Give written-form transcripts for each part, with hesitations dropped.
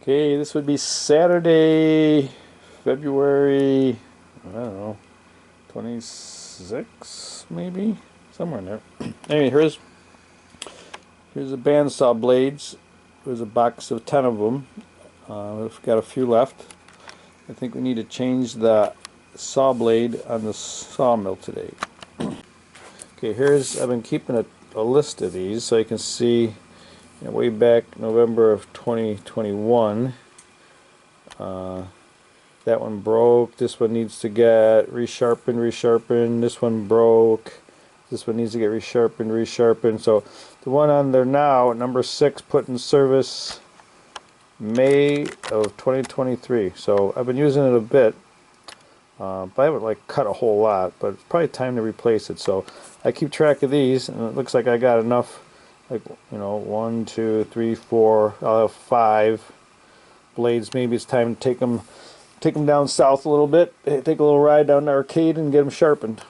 Okay, this would be Saturday, February, I don't know, 26 maybe? Somewhere in there. Anyway, here's the bandsaw blades. There's a box of 10 of them. We've got a few left. I think we need to change the saw blade on the sawmill today. Okay, I've been keeping a list of these so you can see, way back November of 2021. That one broke. This one needs to get resharpened. This one broke. This one needs to get resharpened. So the one on there now, number 6, put in service May of 2023. So I've been using it a bit, but I haven't like cut a whole lot. But it's probably time to replace it. So I keep track of these, and it looks like I got enough. Like 1, 2, 3, 4. I'll have 5 blades. Maybe it's time to take them down south a little bit, take a little ride down to the arcade and get them sharpened.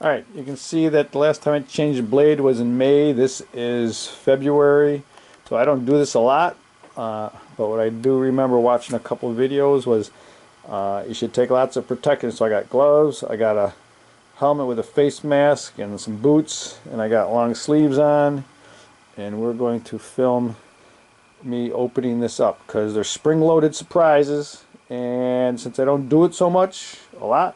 Alright, you can see that the last time I changed the blade was in May. This is February, so I don't do this a lot, but what I do remember watching a couple of videos was you should take lots of protection. So I got gloves, I got a helmet with a face mask and some boots, and I got long sleeves on, and we're going to film me opening this up because they're spring-loaded surprises, and since I don't do it so much, a lot,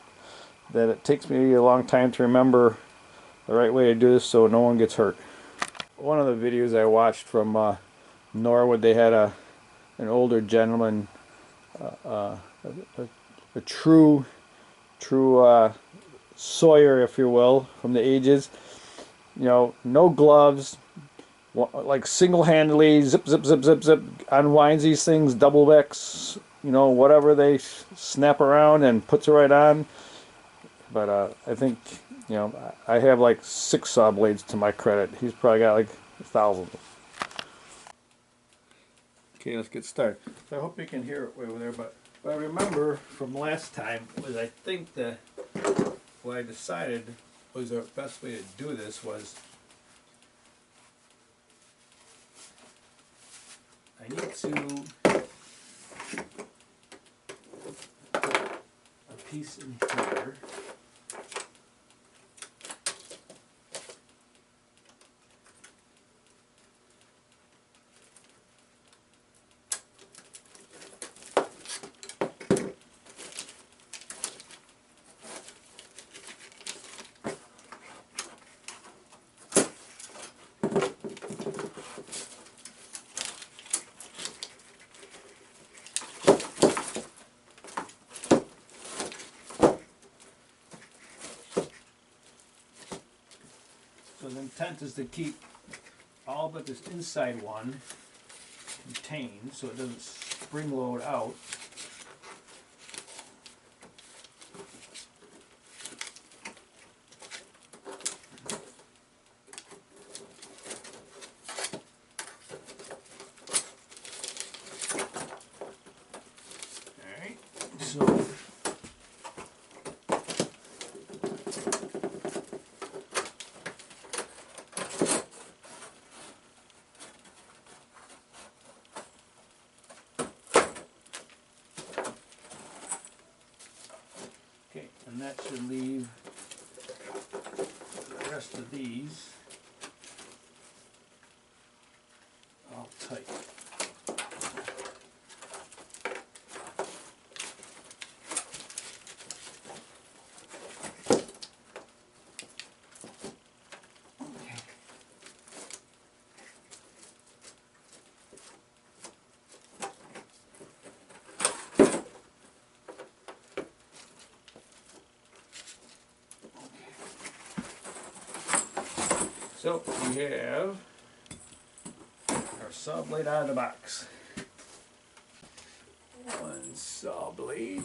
that it takes me a long time to remember the right way to do this so no one gets hurt. One of the videos I watched from Norwood, they had an older gentleman, a true sawyer, if you will, from the ages. No gloves, like single-handedly zip unwinds these things, double X, whatever they snap around and puts it right on. But I think I have like 6 saw blades to my credit. He's probably got like 1,000. Okay, let's get started. So I hope you can hear it way over there. But what I remember from last time was I think what I decided was the best way to do this was I need to put a piece in here. So the intent is to keep all but this inside one contained so it doesn't spring load out. Alright, so and that should leave the rest of these all tight. So we have our saw blade out of the box. One saw blade.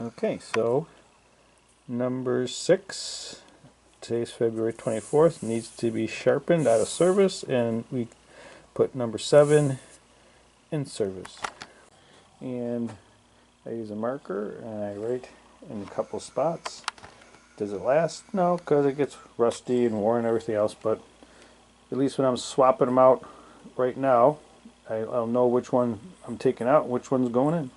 Okay, so number 6, today's February 24th, needs to be sharpened out of service, and we put number 7 in service. And I use a marker and I write in a couple spots. Does it last? No, because it gets rusty and worn and everything else, but at least when I'm swapping them out right now, I'll know which one I'm taking out and which one's going in.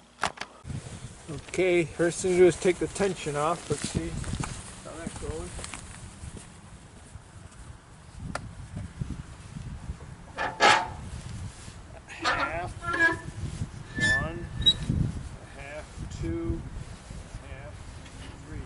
Okay, first thing to do is take the tension off. Let's see how that goes. Half, 1, a half, 2, half, 3.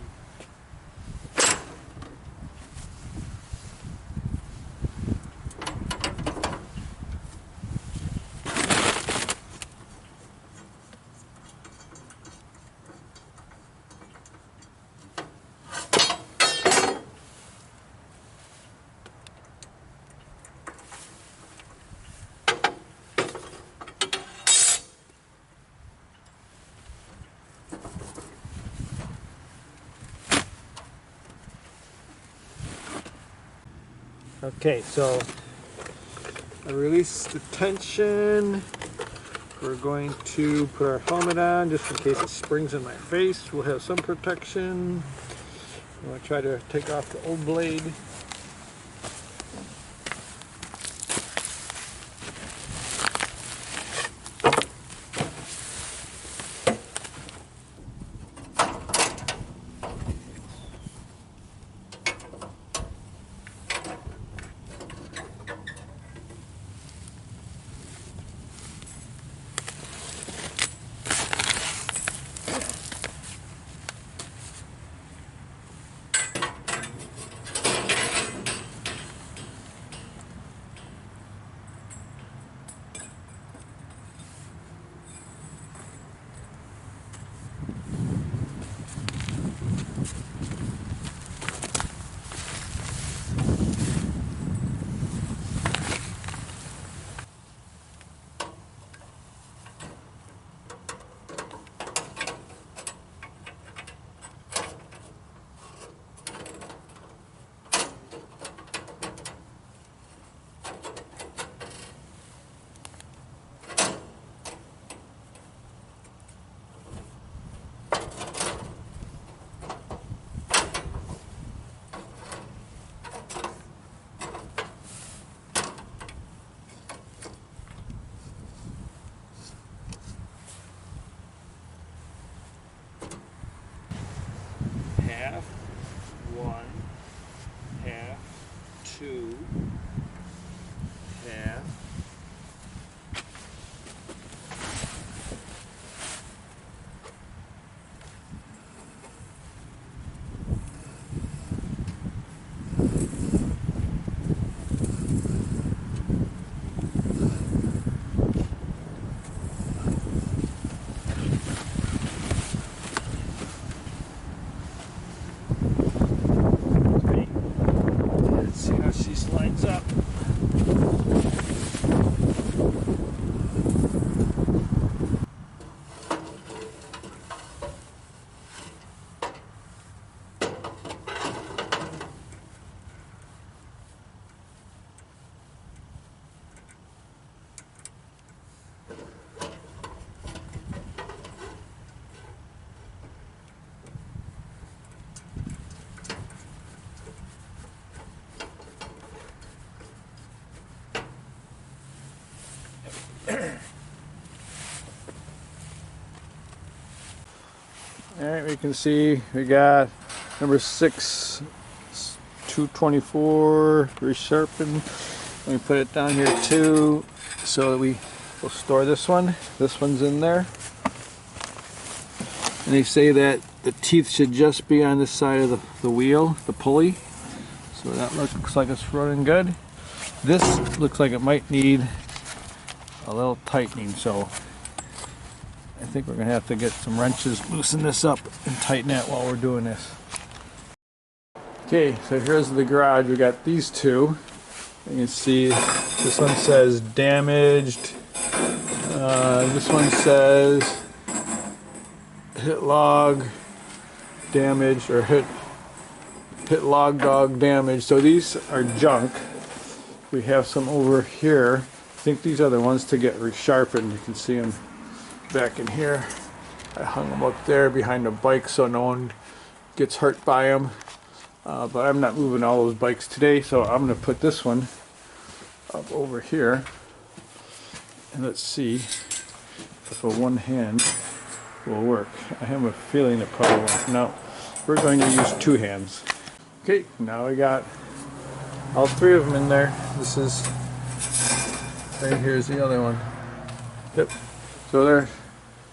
Okay, so I release the tension. We're going to put our helmet on just in case it springs in my face. We'll have some protection. I'm going to try to take off the old blade. Half, 1, half, 2, half. Let's see how she slides up. Alright, we can see we got number 6, 224 resharpened. Let me put it down here too so that we will store this one. This one's in there. And they say that the teeth should just be on this side of the wheel, the pulley. So that looks like it's running good. This looks like it might need a little tightening, so I think we're going to have to get some wrenches, loosen this up, and tighten that while we're doing this. Okay, so here's the garage. We got these two. You can see this one says damaged. This one says hit log damage or hit log dog damage. So these are junk. We have some over here. I think these are the ones to get resharpened. You can see them back in here. I hung them up there behind the bike so no one gets hurt by them. But I'm not moving all those bikes today, so I'm going to put this one up over here. And let's see if a one hand will work. I have a feeling it probably won't. No, we're going to use two hands. Okay, now we got all three of them in there. This is, right here's the other one. Yep. So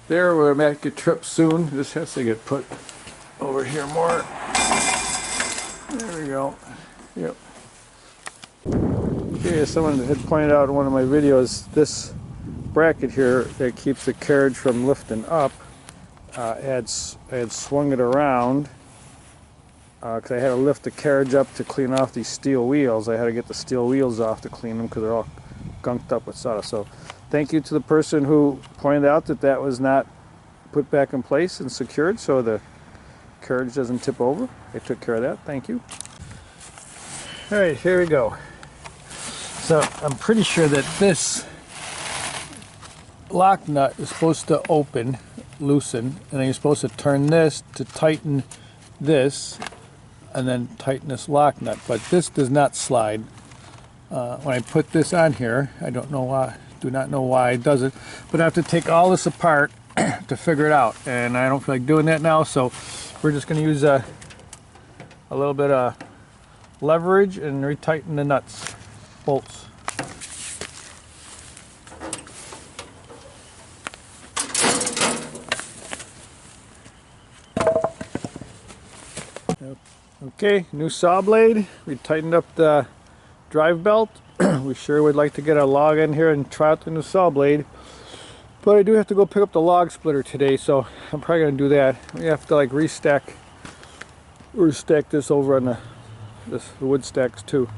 there we're make a trip soon. This has to get put over here more. There we go. Yep. Okay, as someone had pointed out in one of my videos, this bracket here that keeps the carriage from lifting up, I had swung it around because I had to lift the carriage up to clean off these steel wheels. I had to get the steel wheels off to clean them because they're all gunked up with sawdust. So thank you to the person who pointed out that that was not put back in place and secured so the carriage doesn't tip over. I took care of that. Thank you. All right, here we go. So I'm pretty sure that this lock nut is supposed to loosen, and then you're supposed to turn this to tighten this, and then tighten this lock nut. But this does not slide. When I put this on here, I don't know why, do not know why it doesn't, but I have to take all this apart to figure it out, and I don't feel like doing that now, so we're just going to use a little bit of leverage and retighten the nuts, bolts. Okay, new saw blade. We tightened up the drive belt. We sure would like to get a log in here and try out the new saw blade. But I do have to go pick up the log splitter today, so I'm probably going to do that. We have to like restack this over on the wood stacks too.